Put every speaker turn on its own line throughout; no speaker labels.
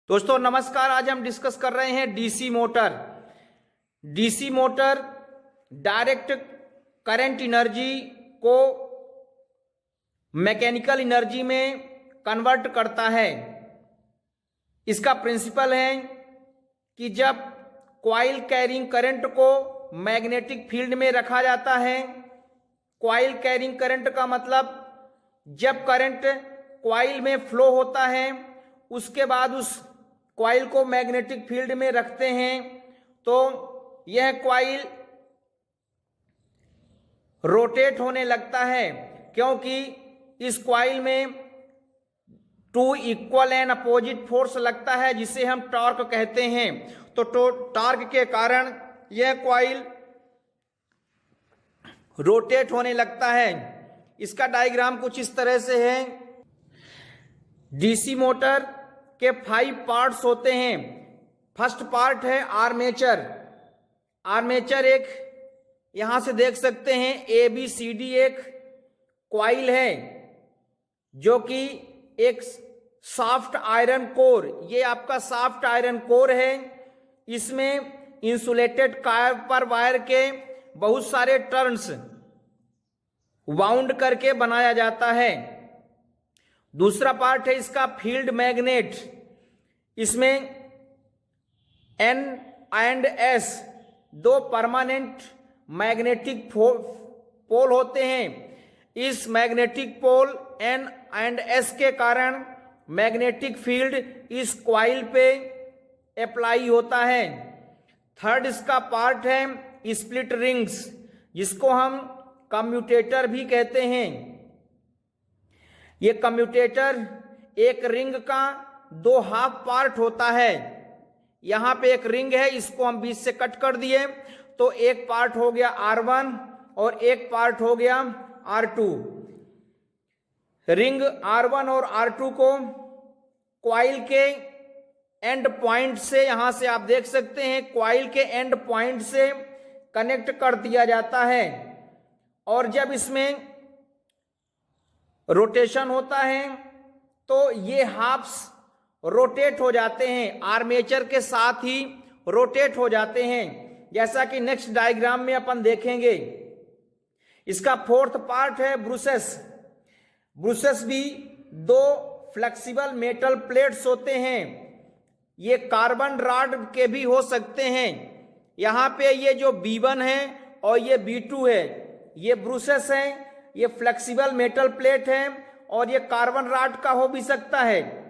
दोस्तों नमस्कार। आज हम डिस्कस कर रहे हैं DC motor. DC motor direct current energy को मैकेनिकल एनर्जी में कन्वर्ट करता है। इसका प्रिंसिपल है कि जब कॉइल कैरिंग करंट को मैग्नेटिक फील्ड में रखा जाता है, कॉइल कैरिंग करंट का मतलब जब करंट कॉइल में फ्लो होता है उसके बाद उस कॉइल को मैग्नेटिक फील्ड में रखते हैं तो यह कॉइल रोटेट होने लगता है, क्योंकि इस कॉइल में two equal and opposite force लगता है जिसे हम टॉर्क कहते हैं। तो टॉर्क के कारण यह कॉइल रोटेट होने लगता है। इसका डायग्राम कुछ इस तरह से है। डीसी मोटर के 5 पार्ट्स होते हैं। फर्स्ट पार्ट है आर्मेचर। आर्मेचर एक यहां से देख सकते हैं ABCD एक कॉइल है जो कि एक सॉफ्ट आयरन कोर, ये आपका सॉफ्ट आयरन कोर है। इसमें इंसुलेटेड कॉपर वायर के बहुत सारे टर्न्स वाउंड करके बनाया जाता है। दूसरा पार्ट है इसका फील्ड मैग्नेट। इसमें N एंड S दो परमानेंट मैग्नेटिक पोल होते हैं। इस magnetic pole N and S के कारण मैग्नेटिक फील्ड इस कॉइल पे अप्लाई होता है। थर्ड इसका पार्ट है स्प्लिट रिंग्स, जिसको हम कम्यूटेटर भी कहते हैं। ये कम्यूटेटर एक रिंग का 2 हाफ पार्ट होता है। यहां पे एक रिंग है, इसको हम बीच से कट कर दिए तो एक पार्ट हो गया R1 और एक पार्ट हो गया R2। रिंग R1 और R2 को कॉइल के एंड पॉइंट से, यहां से आप देख सकते हैं कॉइल के एंड पॉइंट से कनेक्ट कर दिया जाता है। और जब इसमें रोटेशन होता है तो ये हाफ्स रोटेट हो जाते हैं, आर्मेचर के साथ ही रोटेट हो जाते हैं, जैसा कि नेक्स्ट डायग्राम में अपन देखेंगे। इसका फोर्थ पार्ट है ब्रूसेस। ब्रूसेस भी 2 फ्लेक्सिबल मेटल प्लेट्स होते हैं। ये कार्बन रॉड के भी हो सकते हैं। यहां पे ये जो B1 है और ये B2 है, ये ब्रूसेस है, ये फ्लेक्सिबल मेटल प्लेट है और ये कार्बन रॉड का हो भी सकता है।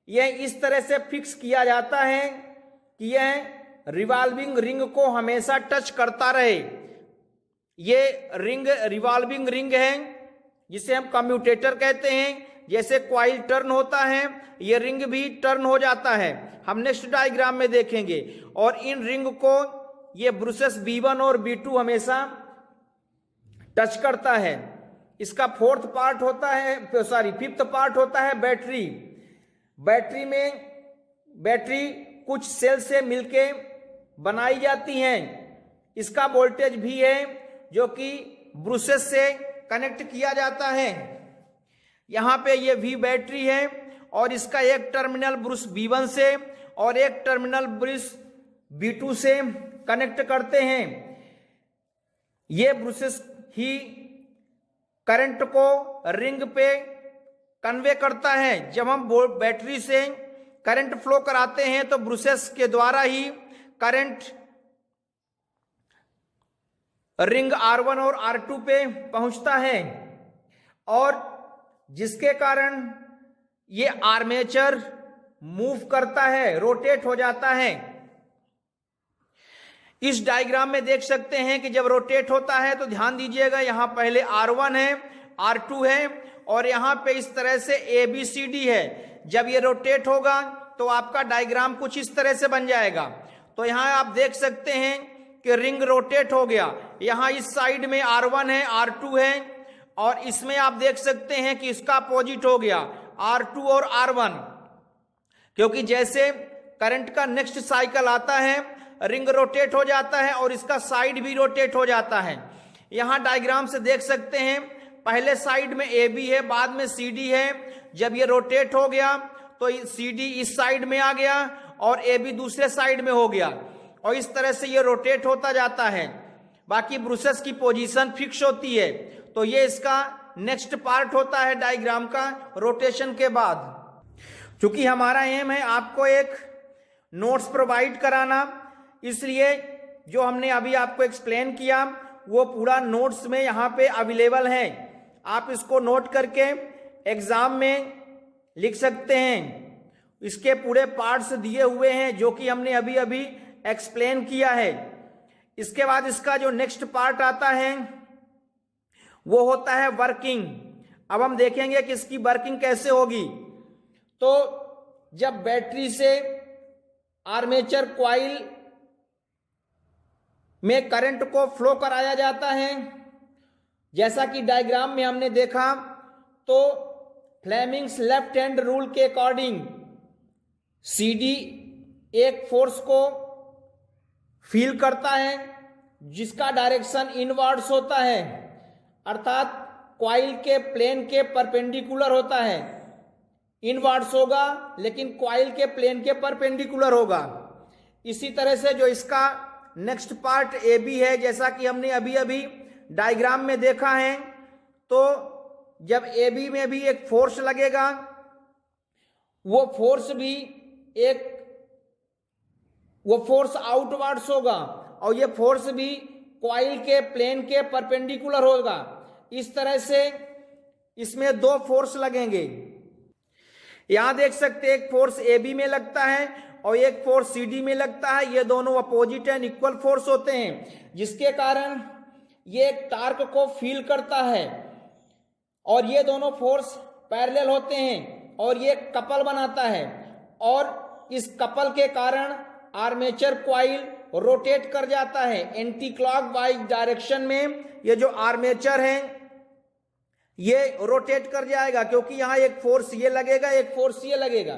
यह इस तरह से फिक्स किया जाता है कि यह रिवॉल्विंग रिंग को हमेशा टच करता रहे। ये रिंग रिवॉल्विंग रिंग है जिसे हम कम्यूटेटर कहते हैं। जैसे कॉइल टर्न होता है ये रिंग भी टर्न हो जाता है, हम नेक्स्ट डायग्राम में देखेंगे। और इन रिंग को ये ब्रूसेस B1 और B2 हमेशा टच करता है। इसका फोर्थ पार्ट होता है, फिफ्थ पार्ट होता है बैटरी। बैटरी में बैटरी कुछ सेल से मिलके बनाई जाती हैं। इसका वोल्टेज भी है जो कि ब्रूसेस से कनेक्ट किया जाता है। यहां पे ये V बैटरी है और इसका एक टर्मिनल ब्रूस B1 से और एक टर्मिनल ब्रूस B2 से कनेक्ट करते हैं। ये ब्रूसेस ही करंट को रिंग पे कन्वे करता है। जब हम बैटरी से करंट फ्लो कराते हैं तो ब्रूसेस के द्वारा ही करंट रिंग R1 और R2 पे पहुंचता है और जिसके कारण ये आर्मेचर मूव करता है, रोटेट हो जाता है। इस डायग्राम में देख सकते हैं कि जब रोटेट होता है तो ध्यान दीजिएगा, यहां पहले R1 है, R2 है और यहां पे इस तरह से ABCD है। जब ये रोटेट होगा तो आपका डायग्राम कुछ इस तरह से बन जाएगा। तो यहां आप देख सकते हैं कि रिंग रोटेट हो गया। यहां इस साइड में R1 है, R2 है और इसमें आप देख सकते हैं कि इसका अपोजिट हो गया R2 और R1, क्योंकि जैसे करंट का नेक्स्ट साइकिल आता है रिंग रोटेट हो जाता है और इसका साइड भी रोटेट हो जाता है। यहां डायग्राम से देख सकते हैं पहले साइड में AB है, बाद में CD है। जब ये रोटेट हो गया तो सी डी इस साइड में आ गया और ए बी दूसरे साइड में हो गया, और इस तरह से ये रोटेट होता जाता है। बाकी ब्रूसेस की पोजीशन फिक्स होती है। तो ये इसका नेक्स्ट पार्ट होता है डायग्राम का रोटेशन के बाद। क्योंकि हमारा एम है आपको एक नोट्स प्रोवाइड कराना, इसलिए जो हमने अभी आपको एक्सप्लेन किया वो पूरा नोट्स में यहाँ पे अवेलेबल है। आप इसको नोट करके एग्जाम में लिख सकते हैं। इसके पूरे पार्ट्स दिए हुए हैं जो कि हमने अभी अभी एक्सप्लेन किया है। इसके बाद इसका जो नेक्स्ट पार्ट आता है वो होता है वर्किंग। अब हम देखेंगे कि इसकी वर्किंग कैसे होगी। तो जब बैटरी से आर्मेचर कॉइल में करंट को फ्लो कराया जाता है, जैसा कि डायग्राम में हमने देखा, तो फ्लेमिंग्स लेफ्ट हैंड रूल के अकॉर्डिंग सीडी एक फोर्स को फील करता है जिसका डायरेक्शन इनवर्ड्स होता है, अर्थात कॉइल के प्लेन के परपेंडिकुलर होता है। इनवर्ड्स होगा लेकिन कॉइल के प्लेन के परपेंडिकुलर होगा। इसी तरह से जो इसका नेक्स्ट पार्ट ए बी है, जैसा कि हमने अभी अभी डायग्राम में देखा है, तो जब ए बी में भी एक फोर्स लगेगा, वो फोर्स आउटवर्ड्स होगा और ये फोर्स भी कॉइल के प्लेन के परपेंडिकुलर होगा। इस तरह से इसमें दो फोर्स लगेंगे। यहां देख सकते हैं एक फोर्स ए बी में लगता है और एक फोर्स सी डी में लगता है। ये दोनों अपोजिट एंड इक्वल फोर्स होते हैं, जिसके कारण ये एक टार्क को फील करता है और ये दोनों फोर्स पैरेलल होते हैं और ये कपल बनाता है, और इस कपल के कारण आर्मेचर कॉइल रोटेट कर जाता है एंटी क्लॉकवाइज डायरेक्शन में। ये जो आर्मेचर है ये रोटेट कर जाएगा, क्योंकि यहां एक फोर्स ये लगेगा, एक फोर्स ये लगेगा,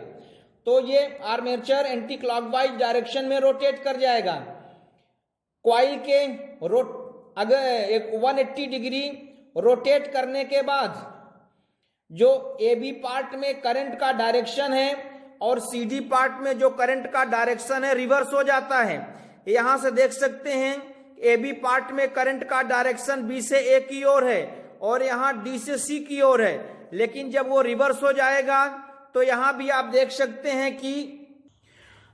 तो ये आर्मेचर एंटी क्लॉकवाइज डायरेक्शन में रोटेट कर जाएगा। कॉइल के अगर एक 180 डिग्री रोटेट करने के बाद जो ए बी पार्ट में करंट का डायरेक्शन है और सी डी पार्ट में जो करंट का डायरेक्शन है रिवर्स हो जाता है। यहां से देख सकते हैं ए बी पार्ट में करंट का डायरेक्शन बी से ए की ओर है और यहां डी से सी की ओर है, लेकिन जब वो रिवर्स हो जाएगा तो यहां भी आप देख सकते हैं कि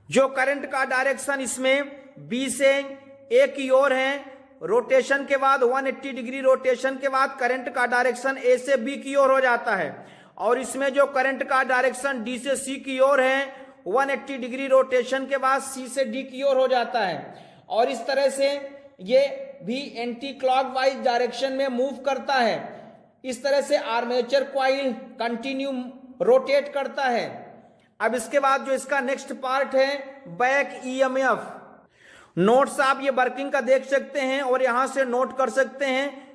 जो करंट का डायरेक्शन इसमें बी से ए की ओर है, रोटेशन के बाद 180 डिग्री रोटेशन के बाद करंट का डायरेक्शन ए से बी की ओर हो जाता है, और इसमें जो करंट का डायरेक्शन डी से सी की ओर है 180 डिग्री रोटेशन के बाद सी से डी की ओर हो जाता है। और इस तरह से ये भी एंटी क्लॉकवाइज डायरेक्शन में मूव करता है। इस तरह से आर्मेचर कॉइल कंटिन्यू रोटेट करता है। अब इसके बाद जो इसका नेक्स्ट पार्ट है बैक ईएमएफ। नोट्स आप ये वर्किंग का देख सकते हैं और यहां से नोट कर सकते हैं।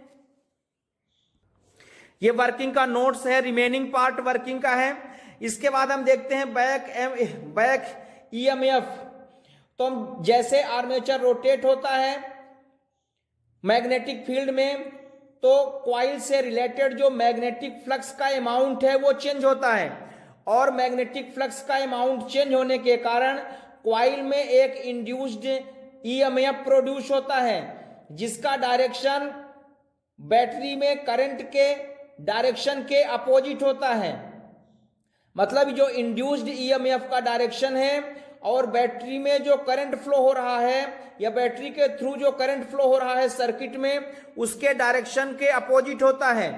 ये वर्किंग का नोट्स है, रिमेनिंग पार्ट वर्किंग का है। इसके बाद हम देखते हैं बैक ईएमएफ। तो हम जैसे आर्मेचर रोटेट होता है मैग्नेटिक फील्ड में, तो कॉइल से रिलेटेड जो मैग्नेटिक फ्लक्स का अमाउंट है वो चेंज होता है, और मैग्नेटिक फ्लक्स का अमाउंट चेंज होने के कारण कॉइल में एक इंड्यूस्ड ईएमएफ प्रोड्यूस होता है, जिसका डायरेक्शन बैटरी में करंट के डायरेक्शन के अपोजिट होता है। मतलब जो इंड्यूस्ड ईएमएफ का डायरेक्शन है और बैटरी में जो करंट फ्लो हो रहा है या बैटरी के थ्रू जो करंट फ्लो हो रहा है सर्किट में, उसके डायरेक्शन के अपोजिट होता है।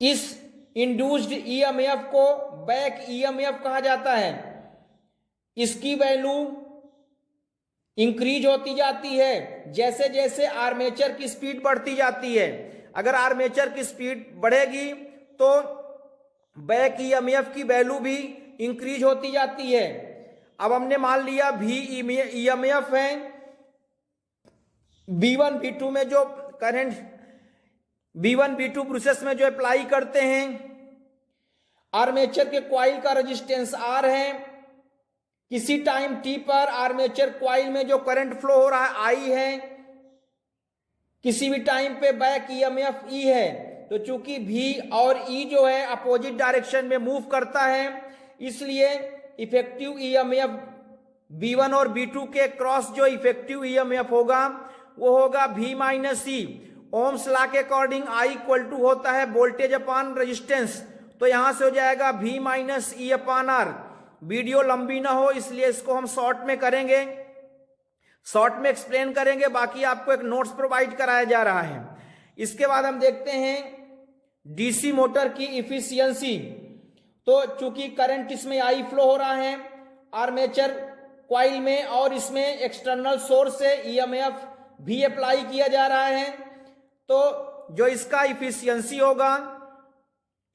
इस इंड्यूस्ड ईएमएफ को बैक ईएमएफ कहा जाता है। इसकी वैल्यू इंक्रीज होती जाती है जैसे जैसे आर्मेचर की स्पीड बढ़ती जाती है। अगर आर्मेचर की स्पीड बढ़ेगी तो बैक ईएमएफ की वैल्यू भी इंक्रीज होती जाती है। अब हमने मान लिया भी ईएमएफ है, B1 B2 में जो करंट B1 B2 प्रोसेस में जो अप्लाई करते हैं, आर्मेचर के कॉइल का रेजिस्टेंस R है। किसी टाइम T पर आर्मेचर कॉइल में जो करंट फ्लो हो रहा है I है। किसी भी टाइम पे बैक ईएमएफ E है। तो चूंकि भी और ई जो है अपोजिट डायरेक्शन में मूव करता है, इसलिए इफेक्टिव ईएमएफ B1 और B2 के क्रॉस जो इफेक्टिव ईएमएफ होगा वो होगा V माइनस ई। ओम्स लॉ के अकॉर्डिंग I इक्वल टू होता है वोल्टेज अपान रेजिस्टेंस, तो यहां से हो जाएगा V minus E upon R. Video लंबी ना हो इसलिए इसको हम शॉर्ट में करेंगे, शॉर्ट में एक्सप्लेन करेंगे, बाकी आपको एक नोट्स प्रोवाइड कराया जा रहा है। इसके बाद हम देखते हैं डीसी मोटर की इफिशियंसी। तो चूंकि करंट इसमें आई फ्लो हो रहा है आर्मेचर कॉइल में और इसमें एक्सटर्नल सोर्स से ईएमएफ भी अप्लाई किया जा रहा है, तो जो इसका इफिशियंसी होगा,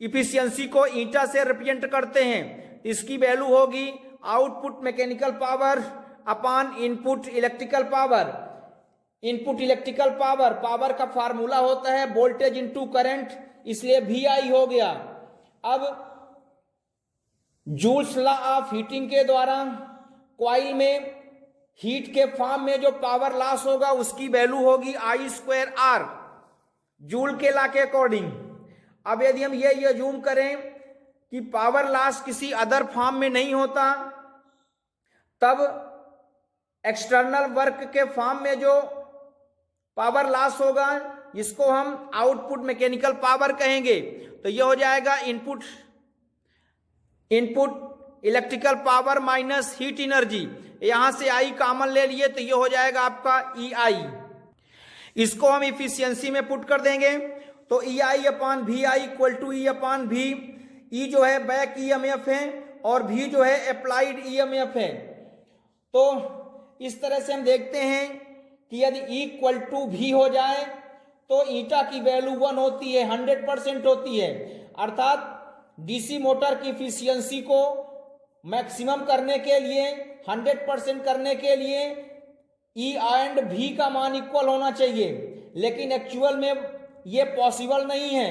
इफिशियंसी को ईटा से रिप्रेजेंट करते हैं, इसकी वैल्यू होगी output mechanical power upon input electrical power. Input electrical power, power का फार्मूला होता है वोल्टेज इनटू करंट, इसलिए VI हो गया। अब जूल्स लॉ ऑफ हीटिंग के द्वारा कॉइल में हीट के फॉर्म में जो पावर लॉस होगा उसकी वैल्यू होगी I²R, जूल के लॉ के अकॉर्डिंग। अब यदि हम ये अज्यूम करें कि पावर लॉस किसी अदर फॉर्म में नहीं होता, तब एक्सटर्नल वर्क के फॉर्म में जो पावर लॉस होगा इसको हम आउटपुट मैकेनिकल पावर कहेंगे। तो ये हो जाएगा input electrical power minus heat energy. यहां से I कॉमन ले लिए तो ये हो जाएगा आपका EI। इसको हम इफिशियंसी में पुट कर देंगे तो EI upon VI equal to E upon V। E जो है बैक ईएमएफ है और V जो है अप्लाइड ईएमएफ है। तो इस तरह से हम देखते हैं कि यदि E इक्वल टू V हो जाए तो ईटा की वैल्यू 1 होती है, 100% होती है। अर्थात डीसी मोटर की इफिशियंसी को मैक्सिमम करने के लिए, 100% करने के लिए E एंड V का मान इक्वल होना चाहिए, लेकिन एक्चुअल में ये पॉसिबल नहीं है,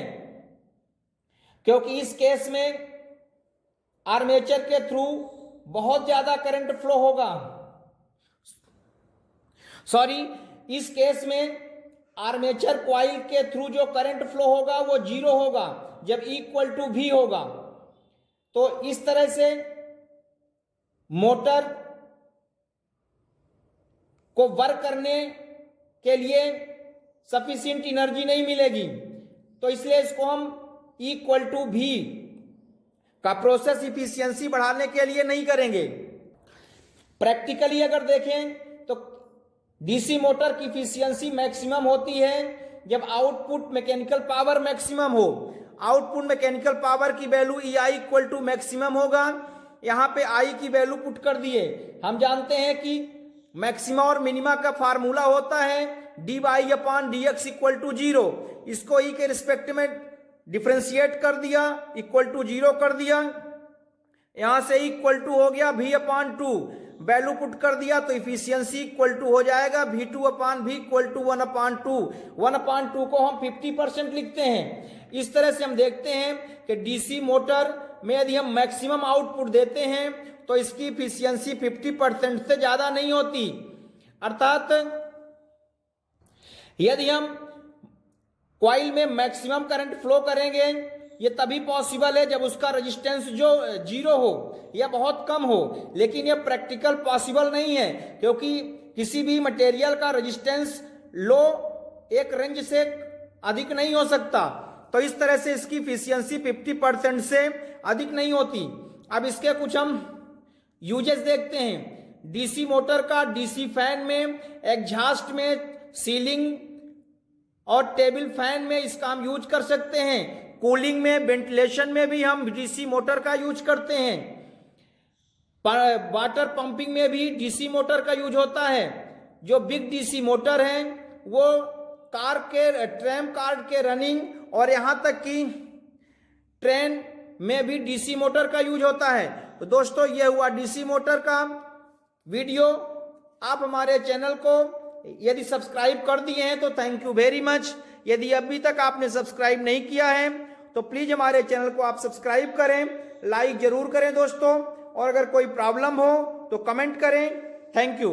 क्योंकि इस केस में आर्मेचर के थ्रू बहुत ज्यादा करंट फ्लो होगा। सॉरी, इस केस में आर्मेचर कॉइल के थ्रू जो करंट फ्लो होगा वो 0 होगा जब E इक्वल टू V होगा। तो इस तरह से मोटर को वर्क करने के लिए सफिशिएंट एनर्जी नहीं मिलेगी, तो इसलिए इसको हम E इक्वल टू V का प्रोसेस इफिशियंसी बढ़ाने के लिए नहीं करेंगे। प्रैक्टिकली अगर देखें तो डीसी मोटर की इफिशियंसी मैक्सिमम होती है जब आउटपुट मैकेनिकल पावर मैक्सिमम हो। आउटपुट मैकेनिकल पावर की value EI equal to maximum होगा। यहां पे I की वैल्यू पुट कर दिए। हम जानते हैं कि मैक्सिमा और मिनिमा का फार्मूला होता है dy upon dx equal to 0। इसको E के रिस्पेक्ट में डिफ्रेंशिएट कर दिया, इक्वल टू 0 कर दिया। यहां से इक्वल टू हो गया V अपान 2, वैल्यू पुट कर दिया तो इफिशियंसी इक्वल टू हो जाएगा V2 upon V equal to 1/2। 1/2 को हम 50% लिखते हैं। इस तरह से हम देखते हैं कि डीसी मोटर में यदि हम मैक्सिमम आउटपुट देते हैं तो इसकी इफिशियंसी 50% से ज्यादा नहीं होती। अर्थात यदि हम कॉइल में मैक्सिमम करंट फ्लो करेंगे ये तभी पॉसिबल है जब उसका रेजिस्टेंस जो 0 हो या बहुत कम हो, लेकिन ये प्रैक्टिकल पॉसिबल नहीं है, क्योंकि किसी भी मटेरियल का रेजिस्टेंस लो एक रेंज से अधिक नहीं हो सकता। तो इस तरह से इसकी इफिशियंसी 50% से अधिक नहीं होती। अब इसके कुछ हम यूजेस देखते हैं। डीसी मोटर का डीसी फैन में, एग्जॉस्ट में, सीलिंग और टेबल फैन में इसका हम यूज कर सकते हैं। कूलिंग में, वेंटिलेशन में भी हम डीसी मोटर का यूज करते हैं। वाटर पंपिंग में भी डीसी मोटर का यूज होता है। जो बिग डीसी मोटर है वो कार के, ट्रैम कार के रनिंग और यहां तक कि ट्रेन में भी डीसी मोटर का यूज होता है। तो दोस्तों ये हुआ डीसी मोटर का वीडियो। आप हमारे चैनल को यदि सब्सक्राइब कर दिए हैं तो थैंक यू वेरी मच। यदि अभी तक आपने सब्सक्राइब नहीं किया है तो प्लीज हमारे चैनल को आप सब्सक्राइब करें, लाइक जरूर करें दोस्तों, और अगर कोई प्रॉब्लम हो तो कमेंट करें। Thank you.